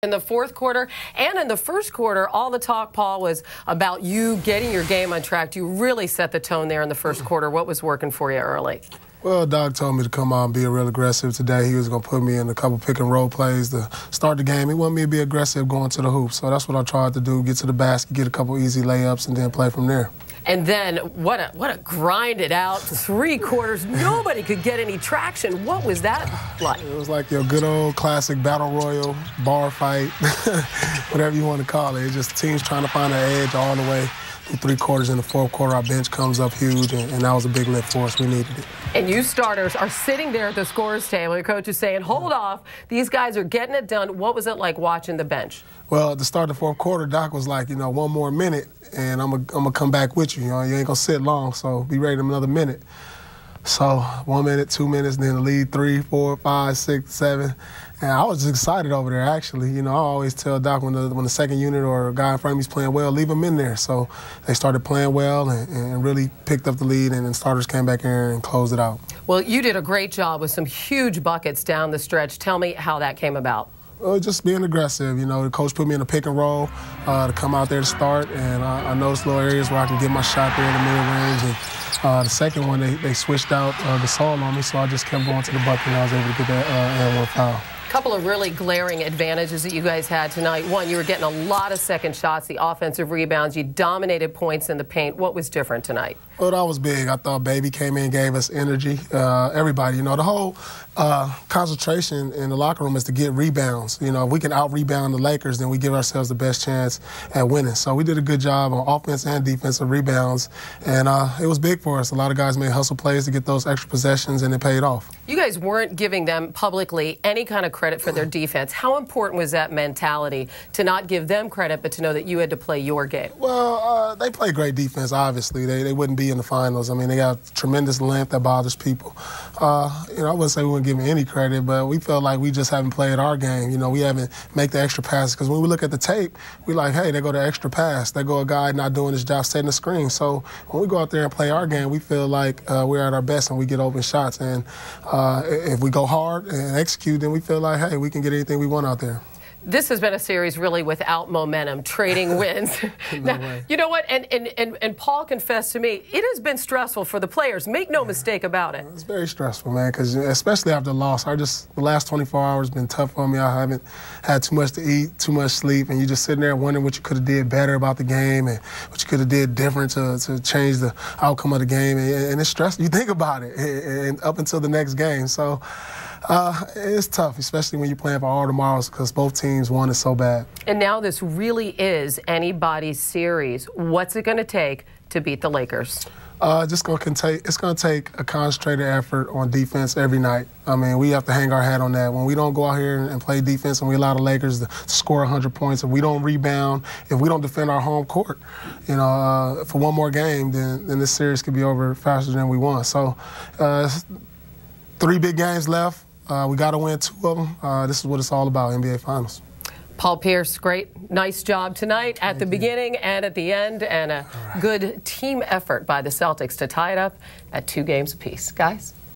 In the fourth quarter and in the first quarter, all the talk, Paul, was about you getting your game on track. You really set the tone there in the first quarter. What was working for you early? Well, Doc told me to come out and be real aggressive today. He was going to put me in a couple pick-and-roll plays to start the game. He wanted me to be aggressive going to the hoop. So that's what I tried to do, get to the basket, get a couple easy layups, and then play from there. And then what a grinded out 3 quarters. Nobody could get any traction. What was that like? It was like your good old classic battle royal, bar fight, whatever you want to call it. It's just teams trying to find an edge all the way through 3 quarters. In the fourth quarter, our bench comes up huge, and that was a big lift for us. We needed it. And you starters are sitting there at the scorer's table. Your coach is saying, hold off. These guys are getting it done. What was it like watching the bench? Well, at the start of the fourth quarter, Doc was like, you know, 1 more minute, and I'm gonna come back with you. You know, you ain't gonna sit long, so be ready in another minute. So 1 minute, 2 minutes, then the lead 3, 4, 5, 6, 7. And I was just excited over there, actually. You know, I always tell Doc when the second unit or a guy in front of me is playing well, leave him in there. So they started playing well and really picked up the lead, and then starters came back in and closed it out. Well, you did a great job with some huge buckets down the stretch. Tell me how that came about. Just being aggressive. You know, the coach put me in a pick and roll to come out there to start, and I noticed little areas where I can get my shot there in the mid-range. And the second one, they switched out the Saul on me, so I just kept going to the bucket, and I was able to get that and 1 foul. Couple of really glaring advantages that you guys had tonight. One, you were getting a lot of second shots, the offensive rebounds. You dominated points in the paint. What was different tonight? Well, that was big. I thought Baby came in, gave us energy. Everybody, you know, the whole concentration in the locker room is to get rebounds. You know, if we can out-rebound the Lakers, then we give ourselves the best chance at winning. So we did a good job on offense and defensive rebounds, and it was big for us. A lot of guys made hustle plays to get those extra possessions, and it paid off. You guys weren't giving them publicly any kind of credit for their defense. How important was that mentality to not give them credit, but to know that you had to play your game? Well, they play great defense, obviously. They wouldn't be in the finals. I mean, they got tremendous length that bothers people. You know, I wouldn't say we wouldn't give them any credit, but we felt like we just haven't played our game. You know, we haven't made the extra passes, because when we look at the tape, we like, hey, they go the extra pass. They go a guy not doing his job setting the screen. So when we go out there and play our game, we feel like we're at our best and we get open shots. And if we go hard and execute, then we feel like, hey, we can get anything we want out there. This has been a series really without momentum, trading wins. Now, you know what? And Paul confessed to me, it has been stressful for the players. Make no mistake about it. It's very stressful, man, because especially after the loss, the last 24 hours been tough for me. I haven't had too much to eat, too much sleep, and you're just sitting there wondering what you could have did better about the game and what you could have did different to change the outcome of the game. And it's stressful. You think about it and up until the next game. So it's tough, especially when you're playing for all tomorrows, because both teams want it so bad. And now this really is anybody's series. What's it going to take to beat the Lakers? It's going to take a concentrated effort on defense every night. I mean, we have to hang our hat on that. When we don't go out here and play defense and we allow the Lakers to score 100 points, if we don't rebound, if we don't defend our home court, you know, for 1 more game, then this series could be over faster than we want. So 3 big games left. We got to win 2 of them. This is what it's all about, NBA Finals. Paul Pierce, great. Nice job tonight at the beginning and at the end, and a good team effort by the Celtics to tie it up at 2 games apiece. Guys?